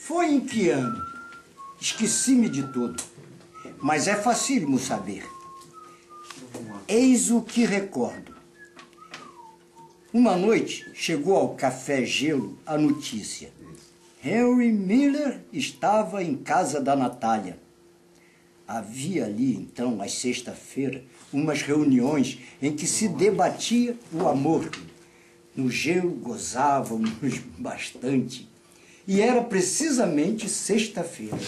Foi em que ano? Esqueci-me de tudo, mas é facílimo saber. Eis o que recordo. Uma noite chegou ao Café Gelo a notícia. Henry Miller estava em casa da Natália. Havia ali, então, às sexta-feira, umas reuniões em que se debatia o amor. No Gelo gozávamos bastante. E era precisamente sexta-feira.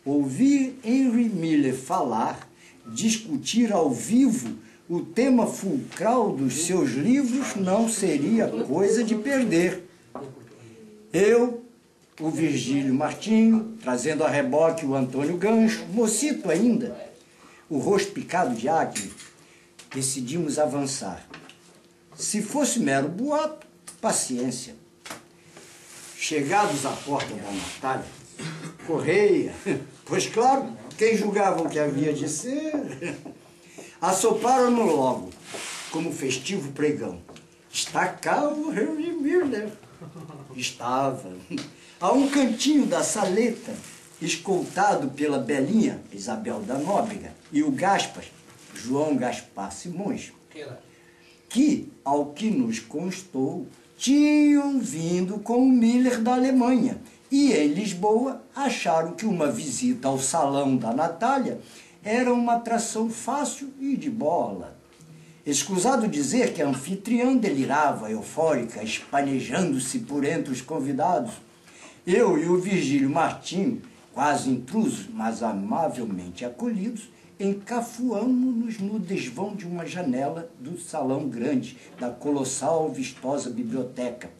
Ouvir Henry Miller falar, discutir ao vivo o tema fulcral dos seus livros não seria coisa de perder. Eu, o Virgílio Martinho, trazendo a reboque o Antônio Gancho, mocito ainda, o rosto picado de acne, decidimos avançar. Se fosse mero boato, paciência. Chegados à porta da Natália, correia, pois claro, quem julgava o que havia de ser, assoparam-no logo, como festivo pregão. Está cá o Henry Miller. Estava a um cantinho da saleta, escoltado pela Belinha, Isabel da Nóbrega, e o Gaspas, João Gaspar Simões, que, ao que nos constou, tinham vindo com o Miller da Alemanha e, em Lisboa, acharam que uma visita ao salão da Natália era uma atração fácil e de bola. Escusado dizer que a anfitriã delirava, eufórica, espanejando-se por entre os convidados. Eu e o Virgílio Martinho, quase intrusos, mas amavelmente acolhidos, encafuamo-nos no desvão de uma janela do salão grande, da colossal vistosa biblioteca.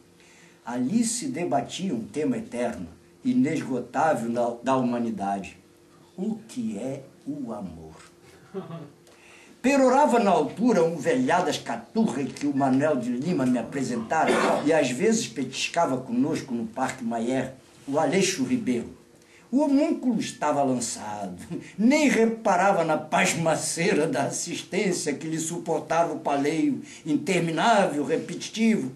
Ali se debatia um tema eterno, inesgotável da humanidade. O que é o amor? Perorava na altura um velhadas caturra que o Manuel de Lima me apresentara e às vezes petiscava conosco no Parque Mayer, o Aleixo Ribeiro. O homúnculo estava lançado, nem reparava na pasmaceira da assistência que lhe suportava o paleio interminável, repetitivo.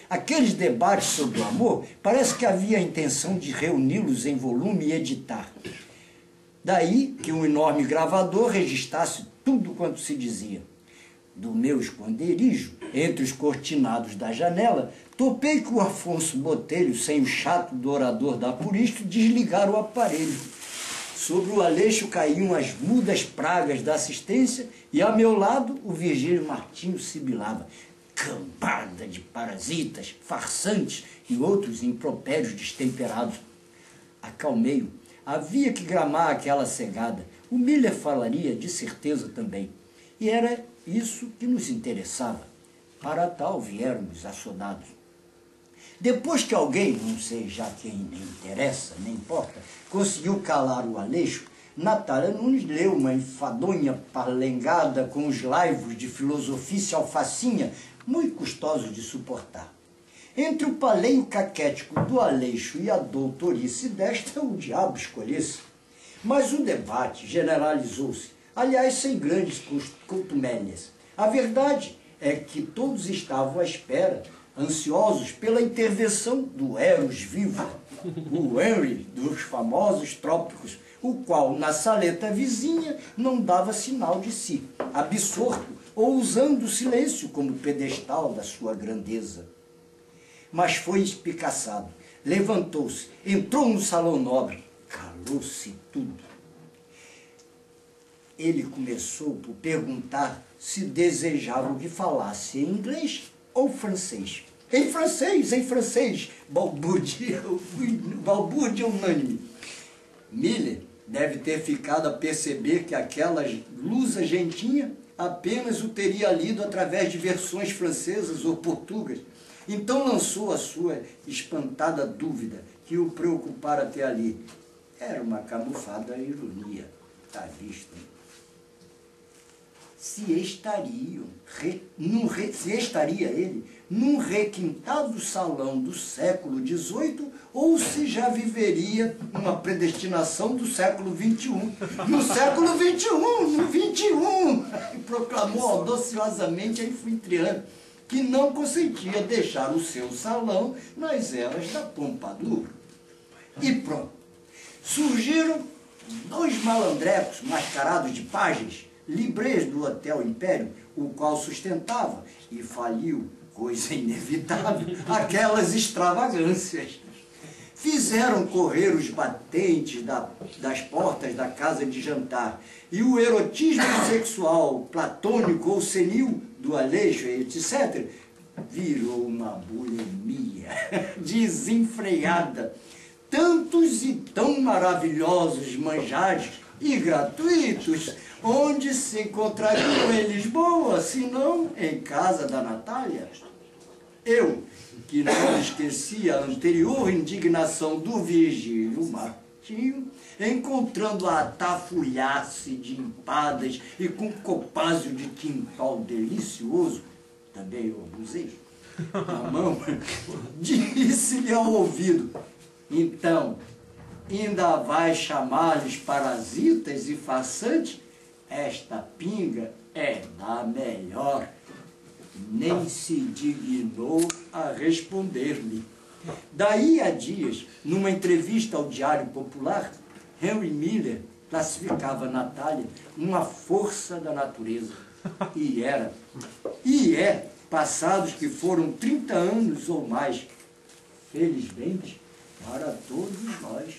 Aqueles debates sobre o amor, parece que havia a intenção de reuni-los em volume e editar. Daí que um enorme gravador registrasse tudo quanto se dizia. Do meu esconderijo, entre os cortinados da janela, topei com o Afonso Botelho, sem o chato do orador da Apuristo, desligar o aparelho. Sobre o Aleixo caíam as mudas pragas da assistência e, a meu lado, o Virgílio Martinho sibilava. Cambada de parasitas, farsantes e outros impropérios destemperados. Acalmei-o. Havia que gramar aquela cegada. O Miller falaria de certeza também. E era isso que nos interessava. Para tal viermos assodados. Depois que alguém, não sei já quem nem interessa, nem importa, conseguiu calar o Aleixo, Natália Nunes leu uma enfadonha palengada com os laivos de filosofia alfacinha, muito custosos de suportar. Entre o paleio caquético do Aleixo e a doutorice desta, o diabo escolhesse. Mas o debate generalizou-se, aliás, sem grandes contumélias. A verdade é que todos estavam à espera, ansiosos pela intervenção do Eros vivo, o Henry dos famosos trópicos, o qual, na saleta vizinha, não dava sinal de si, absorto ou usando o silêncio como pedestal da sua grandeza. Mas foi espicaçado, levantou-se, entrou no salão nobre, calou-se tudo. Ele começou por perguntar se desejavam que falasse em inglês ou francês. Em francês, balbúrdia unânime. Miller deve ter ficado a perceber que aquela lusa gentinha apenas o teria lido através de versões francesas ou portuguesas. Então lançou a sua espantada dúvida, que o preocupara até ali. Era uma camuflada ironia, está visto, hein? Se estaria ele num requintado salão do século XVIII ou se já viveria uma predestinação do século XXI. No século XXI, no XXI, proclamou audaciosamente a anfitriã, que não consentia deixar o seu salão nas eras da Pompadour. E pronto. Surgiram dois malandrecos mascarados de pajens, librês do Hotel Império, o qual sustentava, e faliu, coisa inevitável, aquelas extravagâncias. Fizeram correr os batentes das portas da casa de jantar, e o erotismo sexual platônico ou senil do Aleixo, etc., virou uma bulimia desenfreada. Tantos e tão maravilhosos manjares e gratuitos, onde se encontrariam em Lisboa, se não em casa da Natália? Eu, que não esqueci a anterior indignação do Virgílio Martinho, encontrando a atafulhar-se de empadas e com copázio de quintal delicioso, também eu abusei, na mão, disse-lhe ao ouvido: então, ainda vai chamar-lhes parasitas e façantes? Esta pinga é da melhor. Nem se dignou a responder-lhe. Daí a dias, numa entrevista ao Diário Popular, Henry Miller classificava Natália uma força da natureza. E é, passados que foram 30 anos ou mais, felizmente, para todos nós.